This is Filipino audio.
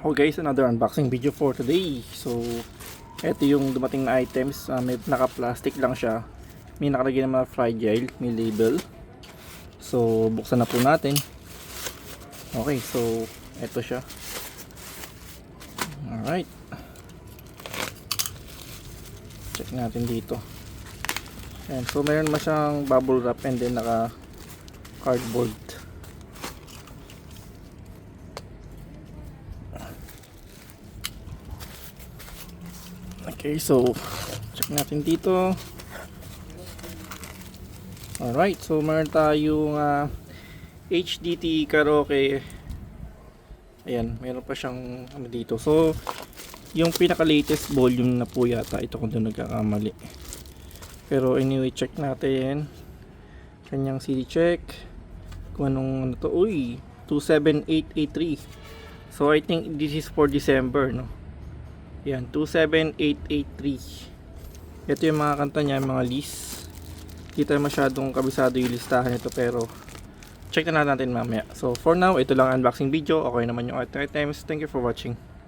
Okay guys, another unboxing video for today. So, ito yung dumating na items. May naka-plastic lang siya. May nakalagay na mga fragile, may label. So, buksan na po natin. Okay, so ito siya. Alright. Check natin dito. Ayan, so meron naman siyang bubble wrap and then naka cardboard. Okay, so check natin dito. Alright, so meron tayong HDT karaoke. Ayan, meron pa siyang ano dito. So, yung pinaka latest volume na po yata ito kung doon nagkakamali. Pero anyway, check natin. Kanyang CD check. Kung anong ano to. Uy, 27883. So, I think this is for December, no? Yan, 27883. Ito yung mga kanta niya, mga list. Hindi tayo masyadong kabisado yung listahan nito, pero check na natin mamaya. So for now, ito lang ang unboxing video. Okay naman yung items. Thank you for watching.